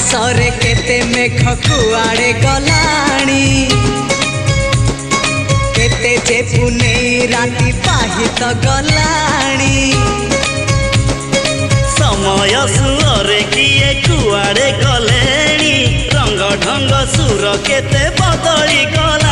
आकाशरे केते मेघ कुआड़े गलाणी केते जे पुनेई राति पाहित गलाणी समय सुरे किए कुआड़े गलेणी रंग ढंग सुर केते बदली गला।